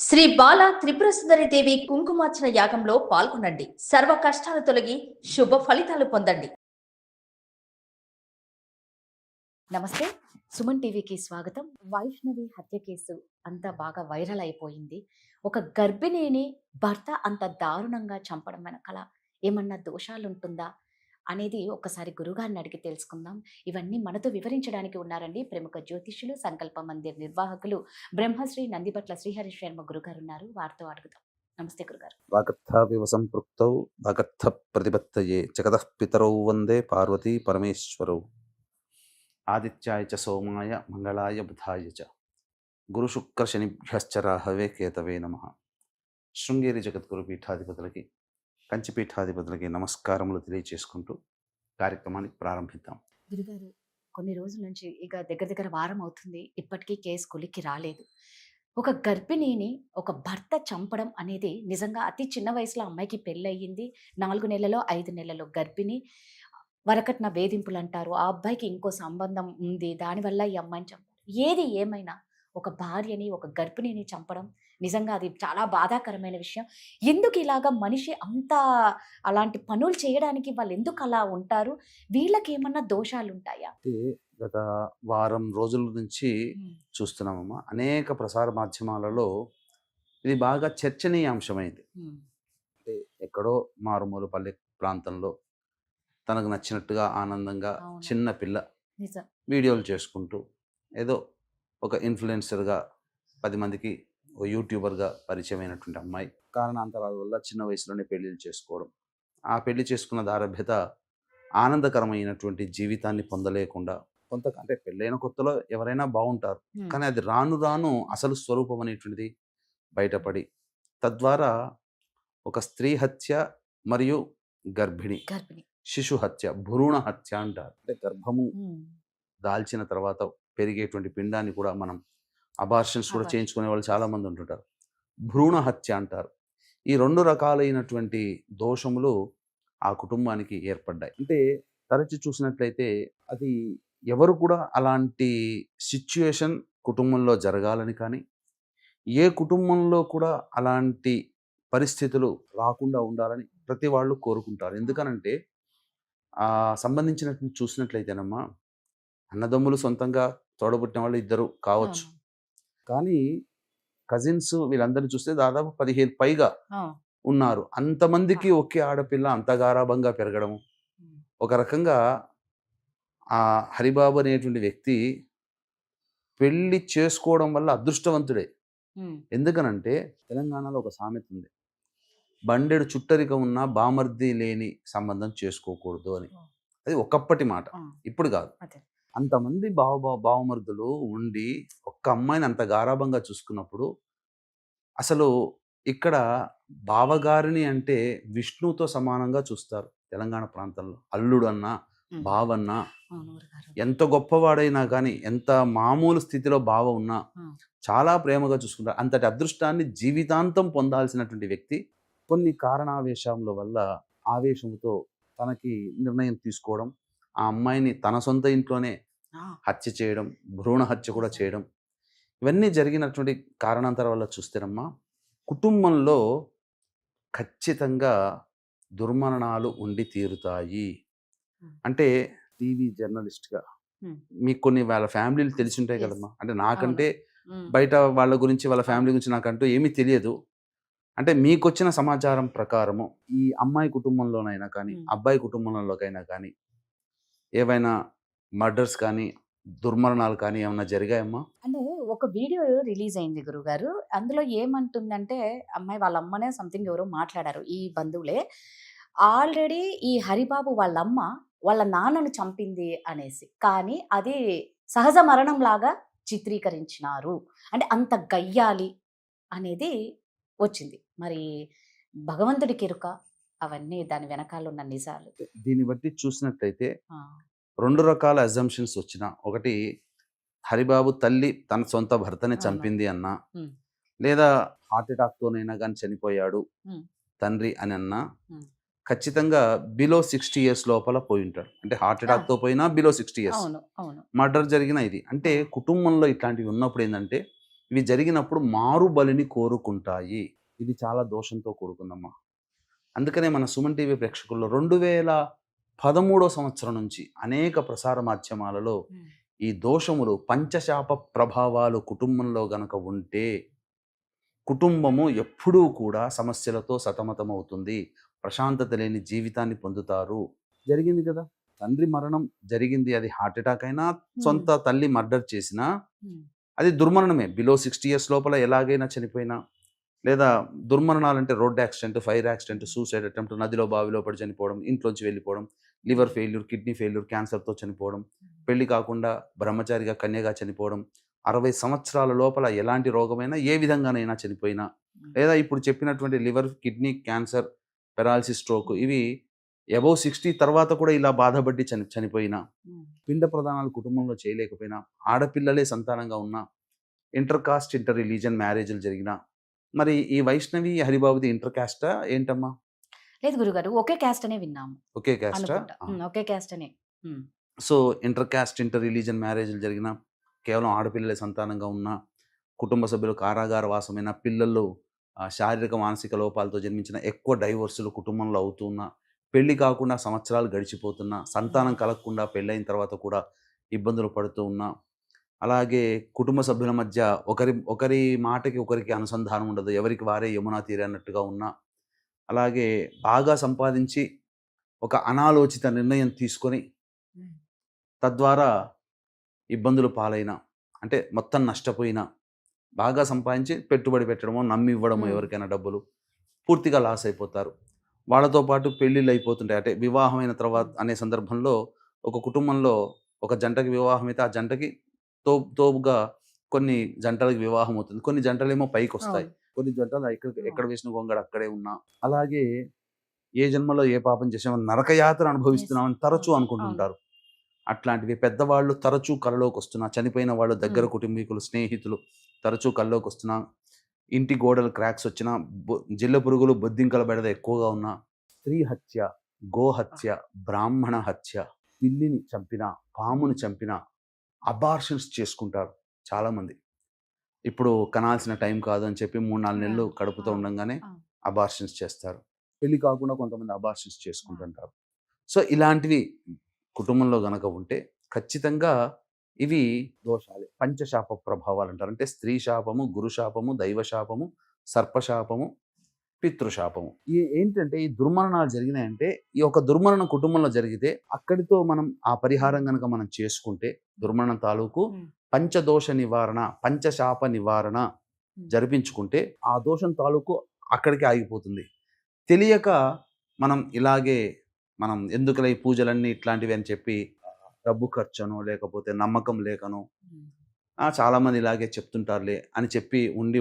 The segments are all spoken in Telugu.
శ్రీ బాల త్రిపుర దేవి కుంకుమార్చన యాగంలో పాల్గొనండి. సర్వ కష్టాలు తొలగి శుభ ఫలితాలు పొందండి. నమస్తే, సుమన్ టీవీకి స్వాగతం. వైష్ణవి హత్య కేసు అంతా బాగా వైరల్ అయిపోయింది. ఒక గర్భిణిని భర్త అంత దారుణంగా చంపడం వెనకాల ఏమన్నా దోషాలుంటుందా అనేది ఒకసారి గురుగారిని అడిగి తెలుసుకుందాం. ఇవన్నీ మనతో వివరించడానికి ఉన్నారండి ప్రముఖ జ్యోతిష్యులు, సంకల్ప మందిర్ నిర్వాహకులు బ్రహ్మశ్రీ నందిబట్ల శ్రీహరి శర్మ గురుగారు ఉన్నారు. వారితో అడుగుదాం. నమస్తే గురుగారు. వాగర్థావివ సంపృక్తౌ వాగర్థ ప్రతిపత్తయే జగతః పితరౌ వందే పార్వతీ పరమేశ్వరౌ ఆదిత్యాయ చ సోమాయ మంగళాయ బుధాయ చ గురు శుక్ర శనిభ్యశ్చ రాహవే కేతవే నమః. శృంగేరి జగద్గురు పీఠాధిపతులకి, కంచి పీఠాధిపతులకి నమస్కారములు తెలియచేసుకుంటూ కార్యక్రమాన్ని ప్రారంభిద్దాం. గురుగారు, కొన్ని రోజుల నుంచి ఇక దగ్గర వారం అవుతుంది, ఇప్పటికీ కేసు కొలిక్కి రాలేదు. ఒక గర్భిణిని ఒక భర్త చంపడం అనేది నిజంగా అతి చిన్న వయసులో అమ్మాయికి పెళ్ళయింది. 4 నెలలో 5 నెలలో గర్భిణి. వరకట్న వేధింపులు అంటారు. ఆ అబ్బాయికి ఇంకో సంబంధం ఉంది, దానివల్ల ఈ అమ్మాయిని చంపారు. ఏది ఏమైనా ఒక భార్యని, ఒక గర్భిణిని చంపడం నిజంగా అది చాలా బాధాకరమైన విషయం. ఎందుకు ఇలాగా మనిషి అంత అలాంటి పనులు చేయడానికి వాళ్ళు ఎందుకు అలా ఉంటారు? వీళ్ళకి ఏమన్నా దోషాలు ఉంటాయా? అంటే గత వారం రోజుల నుంచి చూస్తున్నామమ్మా, అనేక ప్రసార మాధ్యమాలలో ఇది బాగా చర్చనీయాంశమైంది. అంటే ఎక్కడో మారుమూల పల్లె ప్రాంతంలో తనకు నచ్చినట్టుగా ఆనందంగా అవును. చిన్న పిల్ల నిజం. వీడియోలు చేసుకుంటూ ఏదో ఒక ఇన్ఫ్లుయెన్సర్గా 10 మందికి ఓ యూట్యూబర్గా పరిచయమైనటువంటి అమ్మాయి కారణాంతరాల వల్ల చిన్న వయసులోనే పెళ్లిళ్ళు చేసుకోవడం, ఆ పెళ్లి చేసుకున్న దారభ్యత ఆనందకరమైనటువంటి జీవితాన్ని పొందలేకుండా అంటే పెళ్ళైన కొత్తలో ఎవరైనా బాగుంటారు, కానీ అది రాను రాను అసలు స్వరూపం అనేటువంటిది బయటపడి తద్వారా ఒక స్త్రీ హత్య మరియు గర్భిణి శిశు హత్య, భ్రూణ హత్య అంటారు. అంటే గర్భము దాల్చిన తర్వాత పెరిగేటువంటి పిండాన్ని కూడా మనం అబార్షన్స్ కూడా చేయించుకునే వాళ్ళు చాలా మంది ఉంటుంటారు. భ్రూణ హత్య అంటారు. ఈ 2 రకాలైనటువంటి దోషములు ఆ కుటుంబానికి ఏర్పడ్డాయి. అంటే తరచి చూసినట్లయితే అది ఎవరు కూడా అలాంటి సిచ్యుయేషన్ కుటుంబంలో జరగాలని కానీ, ఏ కుటుంబంలో కూడా అలాంటి పరిస్థితులు రాకుండా ఉండాలని ప్రతి వాళ్ళు కోరుకుంటారు. ఎందుకనంటే సంబంధించినట్టు చూసినట్లయితేనమ్మా, అన్నదమ్ములు సొంతంగా తోడబుట్టిన వాళ్ళు 2 కావచ్చు, కానీ కజిన్స్ వీళ్ళందరినీ చూస్తే దాదాపు 15 పైగా ఉన్నారు. అంతమందికి ఒకే ఆడపిల్ల అంత గారాబంగా పెరగడం ఒక రకంగా ఆ హరిబాబు అనేటువంటి వ్యక్తి పెళ్లి చేసుకోవడం వల్ల అదృష్టవంతుడే. ఎందుకనంటే తెలంగాణలో ఒక సామెత ఉంది, బండెడు చుట్టరిక ఉన్న బామర్ది లేని సంబంధం చేసుకోకూడదు అని. అది ఒకప్పటి మాట, ఇప్పుడు కాదు. అంతమంది బావమరుదులు ఉండి ఒక్క అమ్మాయిని అంత గారాబంగా చూసుకున్నప్పుడు అసలు ఇక్కడ బావగారిని అంటే విష్ణువుతో సమానంగా చూస్తారు తెలంగాణ ప్రాంతంలో. అల్లుడు అన్నా, బావన్నా, ఎంత గొప్పవాడైనా కానీ, ఎంత మామూలు స్థితిలో బావ ఉన్నా చాలా ప్రేమగా చూసుకుంటారు. అంతటి అదృష్టాన్ని జీవితాంతం పొందాల్సినటువంటి వ్యక్తి కొన్ని కారణావేశముల వల్ల ఆవేశంతో తనకి నిర్ణయం తీసుకోవడం, ఆ అమ్మాయిని తన సొంత ఇంట్లోనే హత్య చేయడం, భ్రూణ హత్య కూడా చేయడం, ఇవన్నీ జరిగినటువంటి కారణాంతరం వల్ల చూస్తేనమ్మా, కుటుంబంలో ఖచ్చితంగా దుర్మరణాలు ఉండి తీరుతాయి. అంటే టీవీ జర్నలిస్ట్గా మీకు కొన్ని వాళ్ళ ఫ్యామిలీలు తెలిసి ఉంటాయి కదమ్మా. అంటే నాకంటే బయట వాళ్ళ గురించి, వాళ్ళ ఫ్యామిలీ గురించి నాకంటూ ఏమీ తెలియదు. అంటే మీకు వచ్చిన సమాచారం ప్రకారము ఈ అమ్మాయి కుటుంబంలోనైనా కానీ, అబ్బాయి కుటుంబంలోకైనా కానీ ఏవైనా మర్డర్స్ కానీ, దుర్మరణాలు కానీ ఏమన్నా జరిగాయమ్మా? అంటే ఒక వీడియో రిలీజ్ అయింది గురుగారు. అందులో ఏమంటుందంటే, అమ్మాయి వాళ్ళ అమ్మనే సంథింగ్ ఎవరో మాట్లాడారు, ఈ బంధువులే. ఆల్రెడీ ఈ హరిబాబు వాళ్ళమ్మ వాళ్ళ నాన్నను చంపింది అనేసి, కానీ అది సహజ మరణం లాగా చిత్రీకరించినారు. అంటే అంత గయ్యాలి అనేది వచ్చింది. మరి భగవంతుడికి ఎరుక అవన్నీ దాని వెనకాల ఉన్న నిజాలు. దీన్ని బట్టి చూసినట్లయితే 2 రకాల అజంప్షన్స్ వచ్చిన. ఒకటి, హరిబాబు తల్లి తన సొంత భర్తని చంపింది అన్నా, లేదా హార్ట్ అటాక్తోనైనా కానీ చనిపోయాడు తండ్రి అని అన్నా, ఖచ్చితంగా బిలో 60 years లోపల పోయి ఉంటాడు. అంటే హార్ట్ అటాక్తో పోయినా బిలో 60 years మర్డర్ జరిగిన ఇది. అంటే కుటుంబంలో ఇట్లాంటివి ఉన్నప్పుడు ఏంటంటే ఇవి జరిగినప్పుడు మారు బలిని కోరుకుంటాయి. ఇది చాలా దోషంతో కూడుకుందమ్మా. అందుకనే మన సుమన్ టీవీ ప్రేక్షకుల్లో 2013 సంవత్సరం నుంచి అనేక ప్రసార మాధ్యమాలలో ఈ దోషములు పంచశాప ప్రభావాలు కుటుంబంలో గనక ఉంటే కుటుంబము ఎప్పుడూ కూడా సమస్యలతో సతమతమవుతుంది, ప్రశాంతత లేని జీవితాన్ని పొందుతారు. జరిగింది కదా, తండ్రి మరణం జరిగింది, అది హార్ట్ అటాక్ అయినా సొంత తల్లి మర్డర్ చేసినా అది దుర్మరణమే. బిలో 60 years లోపల ఎలాగైనా చనిపోయినా, లేదా దుర్మరణాలంటే road accident, fire accident, suicide attempt, నదిలో బావిలో పడి చనిపోవడం, ఇంట్లోంచి వెళ్ళిపోవడం, లివర్ ఫెయిల్యూర్, కిడ్నీ ఫెయిల్యూర్, క్యాన్సర్తో చనిపోవడం, పెళ్లి కాకుండా బ్రహ్మచారిగా కన్యగా చనిపోవడం, 60 సంవత్సరాల లోపల ఎలాంటి రోగమైనా ఏ విధంగానైనా చనిపోయినా, లేదా ఇప్పుడు చెప్పినటువంటి liver, kidney cancer, paralysis, stroke, ఇవి అబౌవ్ 60 తర్వాత కూడా ఇలా బాధపడి చనిపోయినా, పిండ ప్రదానాలు కుటుంబంలో చేయలేకపోయినా, ఆడపిల్లలే సంతానంగా ఉన్నా, ఇంటర్ కాస్ట్ ఇంటర్ రిలీజియన్ మ్యారేజ్లు జరిగినా, మరి ఈ వైష్ణవి హరిబాబుది ఇంటర్ కాస్టా ఏంటమ్మా? లేదు గురుగారు, ఒకే క్యాస్ట్ అనే విన్నాము. ఒకే కాస్టా? ఒకే క్యాస్ట్ అనే. So inter caste inter religion మ్యారేజ్లు జరిగినా, కేవలం ఆడపిల్లలే సంతానంగా ఉన్నా, కుటుంబ సభ్యులు కారాగార వాసమైన, పిల్లలు శారీరక మానసిక లోపాలతో జన్మించిన, ఎక్కువ డైవోర్సులు కుటుంబంలో అవుతున్నా, పెళ్లి కాకుండా సంవత్సరాలు గడిచిపోతున్నా, సంతానం కలగకుండా పెళ్ళైన తర్వాత కూడా ఇబ్బందులు పడుతూ ఉన్నా, అలాగే కుటుంబ సభ్యుల మధ్య ఒకరి మాటకి ఒకరికి అనుసంధానం ఉండదు, ఎవరికి వారే యమునా తీరే అన్నట్టుగా ఉన్నా, అలాగే బాగా సంపాదించి ఒక అనాలోచిత నిర్ణయం తీసుకొని తద్వారా ఇబ్బందులు పాలైన, అంటే మొత్తం నష్టపోయినా, బాగా సంపాదించి పెట్టుబడి పెట్టడమో, నమ్మి ఇవ్వడమో ఎవరికైనా డబ్బులు, పూర్తిగా లాస్ అయిపోతారు. వాళ్ళతో పాటు పెళ్ళిళ్ళు అయిపోతుంటాయి. అంటే వివాహమైన తర్వాత అనే సందర్భంలో ఒక కుటుంబంలో ఒక జంటకి వివాహం అయితే ఆ జంటకి తోపుగా కొన్ని జంటలకు వివాహం అవుతుంది, కొన్ని జంటలేమో పైకి వస్తాయి, కొన్ని జంటలు ఎక్కడ వేసిన గొంగడు అక్కడే ఉన్నా, అలాగే ఏ జన్మలో ఏ పాపం చేసామని నరకయాత్ర అనుభవిస్తున్నామని తరచూ అనుకుంటుంటారు. అట్లాంటివి పెద్దవాళ్ళు తరచూ కలలోకి వస్తున్నా, చనిపోయిన వాళ్ళు దగ్గర కుటుంబీకులు, స్నేహితులు తరచూ కల్లోకి వస్తున్నా, ఇంటి గోడలు క్రాక్స్ వచ్చినా, జిల్ల పురుగులు, బొద్దింకల బెడద ఎక్కువగా ఉన్నా, స్త్రీ హత్య, గోహత్య, బ్రాహ్మణ హత్య, పిల్లిని చంపిన, పాముని చంపిన, అబార్షన్స్ చేసుకుంటారు చాలామంది. ఇప్పుడు కనాల్సిన టైం కాదు అని చెప్పి 3-4 నెలలు కడుపుతో ఉండగానే అబార్షన్స్ చేస్తారు. పెళ్లి కాకుండా కొంతమంది అబార్షన్స్ చేసుకుంటుంటారు. సో ఇలాంటివి కుటుంబంలో గనక ఉంటే ఖచ్చితంగా ఇవి దోషాలే, పంచశాప ప్రభావాలు అంటారు. అంటే స్త్రీ శాపము, గురు శాపము, దైవ శాపము, సర్పశాపము, పితృశాపము. ఏంటంటే ఈ దుర్మరణాలు జరిగినాయంటే, ఈ ఒక దుర్మరణం కుటుంబంలో జరిగితే అక్కడితో మనం ఆ పరిహారం కనుక మనం చేసుకుంటే, దుర్మరణం తాలూకు పంచదోష నివారణ, పంచశాప నివారణ జరిపించుకుంటే ఆ దోషం తాలూకు అక్కడికి ఆగిపోతుంది. తెలియక మనం ఇలాగే మనం ఎందుకులే ఈ పూజలన్నీ ఇట్లాంటివి అని చెప్పి డబ్బు ఖర్చను, లేకపోతే నమ్మకం లేకను, చాలామంది ఇలాగే చెప్తుంటారులే అని చెప్పి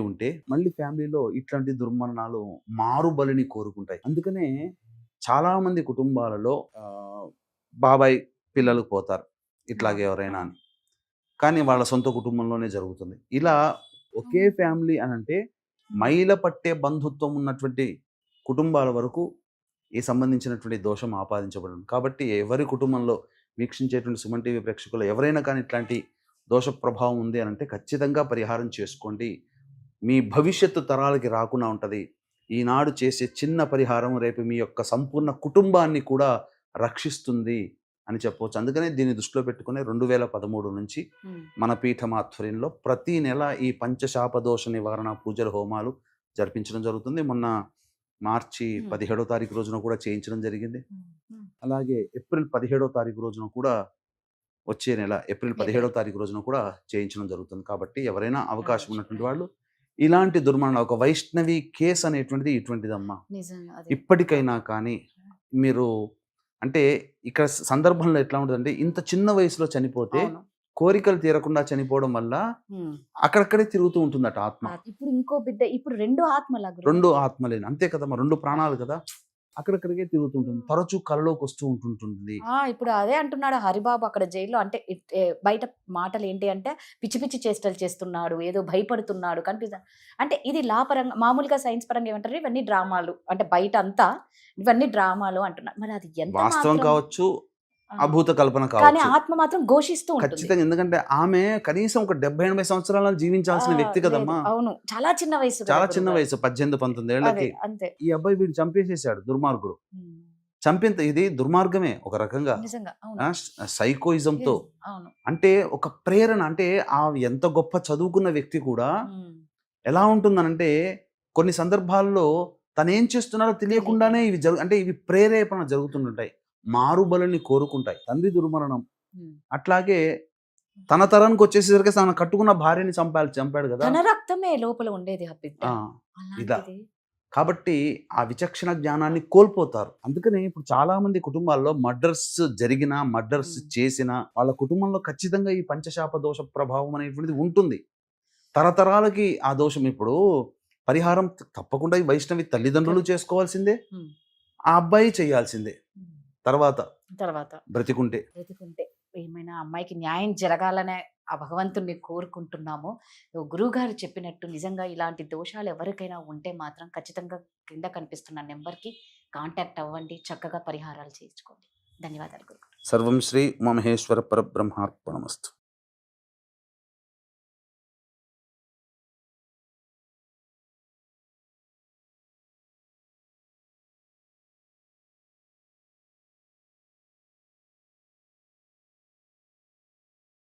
ఉంటే మళ్ళీ ఫ్యామిలీలో ఇట్లాంటి దుర్మరణాలు మారు బలిని కోరుకుంటాయి. అందుకనే చాలామంది కుటుంబాలలో బాబాయ్ పిల్లలు పోతారు ఇట్లాగే ఎవరైనా అని, కానీ వాళ్ళ సొంత కుటుంబంలోనే జరుగుతుంది. ఇలా ఒకే ఫ్యామిలీ అని అంటే మైల పట్టే బంధుత్వం ఉన్నటువంటి కుటుంబాల వరకు ఈ సంబంధించినటువంటి దోషం ఆపాదించబడింది. కాబట్టి ఎవరి కుటుంబంలో వీక్షించేటువంటి సుమన్ టీవీ ప్రేక్షకులు ఎవరైనా కానీ ఇట్లాంటి దోష ప్రభావం ఉంది అని అంటే ఖచ్చితంగా పరిహారం చేసుకోండి. మీ భవిష్యత్తు తరాలకి రాకుండా ఉంటుంది. ఈనాడు చేసే చిన్న పరిహారం రేపు మీ యొక్క సంపూర్ణ కుటుంబాన్ని కూడా రక్షిస్తుంది అని చెప్పవచ్చు. అందుకనే దీన్ని దృష్టిలో పెట్టుకుని 2013 నుంచి మన పీఠం ఆధ్వర్యంలో ప్రతి నెల ఈ పంచశాప దోష నివారణ పూజల హోమాలు జరిపించడం జరుగుతుంది. మొన్న మార్చి 17వ తారీఖు రోజున కూడా చేయించడం జరిగింది. అలాగే ఏప్రిల్ 17వ తారీఖు రోజున కూడా, వచ్చే నెల ఏప్రిల్ 17వ తారీఖు రోజున కూడా చేయించడం జరుగుతుంది. కాబట్టి ఎవరైనా అవకాశం ఉన్నటువంటి వాళ్ళు ఇలాంటి దుర్మరణ, ఒక వైష్ణవి కేసు అనేటువంటిది ఇటువంటిదమ్మా. ఇప్పటికైనా కానీ మీరు, అంటే ఇక్కడ సందర్భంలో ఎట్లా ఉంటుందంటే, ఇంత చిన్న వయసులో చనిపోతే కోరికలు తీరకుండా చనిపోవడం వల్ల అక్కడక్కడే తిరుగుతూ ఉంటుందట ఆత్మ. ఇప్పుడు ఇంకో బిడ్డ, ఇప్పుడు 2 ఆత్మలు, 2 ఆత్మలేని, అంతే కదమ్మా, 2 ప్రాణాలు కదా, అక్కడక్కడికే తిరుగుతుంటుంది, తరచూ కళ్ళలోకి వస్తూ ఉంటుంటుంది. ఇప్పుడు అదే అంటున్నాడు హరిబాబు అక్కడ జైల్లో. అంటే బయట మాటలు ఏంటి అంటే, పిచ్చి పిచ్చి చేష్టలు చేస్తున్నాడు, ఏదో భయపడుతున్నాడు, కనిపిస్తుంది. అంటే ఇది లా పరంగా, మామూలుగా సైన్స్ పరంగా ఏమంటారు, ఇవన్నీ డ్రామాలు, అంటే బయట అంతా ఇవన్నీ డ్రామాలు అంటున్నారు. మరి అది ఎంత వాస్తవం కావచ్చు, అభూత కల్పన కానీ కావచ్చు. ఆత్మ మాత్రం ఘోషిస్తూ ఉంటుంది. ఖచ్చితంగా. ఎందుకంటే ఆమె కనీసం ఒక 70-80 సంవత్సరాలు జీవించాల్సిన వ్యక్తి లేదు, కదమ్మా. అవును, చాలా చిన్న వయసు కదా చాలా చిన్న గురుగారు. వయసు, 18-19 అదే, ఏళ్ళకి. అంతే. ఈ అబ్బాయి వీడు చంపేసేసాడు, దుర్మార్గుడు. ఉమ్, చంపేంత ఇది దుర్మార్గమే ఒక రకంగా, నిజంగా, అవును. సైకోయిజంతో. Yes, అవును. అంటే ఒక ప్రేరణ, అంటే ఆ ఎంత గొప్ప చదువుకున్న వ్యక్తి కూడా ఉమ్, ఎలా ఉంటుందనంటే కొన్ని సందర్భాల్లో తనేం చేస్తున్నారో తెలియకుండానే ఇవి అంటే ఇవి ప్రేరేపణ జరుగుతుంటాయి, మారుబలిని కోరుకుంటాయి. తండ్రి దుర్మరణం. ఉమ్. అట్లాగే తన తరానికి వచ్చేసరికి తన కట్టుకున్న భార్యని చంపాడు కదా. తన రక్తమే లోపల ఉండేది ఆ బిడ్డ. ఆ, ఇలా. అలాంటిది. కాబట్టి ఆ విచక్షణ జ్ఞానాన్ని కోల్పోతారు. అందుకని ఇప్పుడు చాలా మంది కుటుంబాల్లో మర్డర్స్ జరిగినా, మర్డర్స్ చేసినా వాళ్ళ కుటుంబంలో ఖచ్చితంగా ఈ పంచశాప దోష ప్రభావం అనేటువంటిది ఉంటుంది. తరతరాలకి ఆ దోషం. ఇప్పుడు పరిహారం తప్పకుండా ఈ వైష్ణవి తల్లిదండ్రులు చేసుకోవాల్సిందే, ఉమ్, ఆ అబ్బాయి చేయాల్సిందే. ఉమ్. తర్వాత తర్వాత బ్రతికుంటే బ్రతికుంటే ఏమైనా అమ్మాయికి న్యాయం జరగాలనే ఆ భగవంతుణ్ణి కోరుకుంటున్నాము. గురువు గారు చెప్పినట్టు నిజంగా ఇలాంటి దోషాలు ఎవరికైనా ఉంటే మాత్రం ఖచ్చితంగా కింద కనిపిస్తున్న నెంబర్కి కాంటాక్ట్ అవ్వండి, చక్కగా పరిహారాలు చేయించుకోండి. ధన్యవాదాలు గురుగారు. సర్వం శ్రీ ఉమామహేశ్వర పరబ్రహ్మార్పణమస్తు.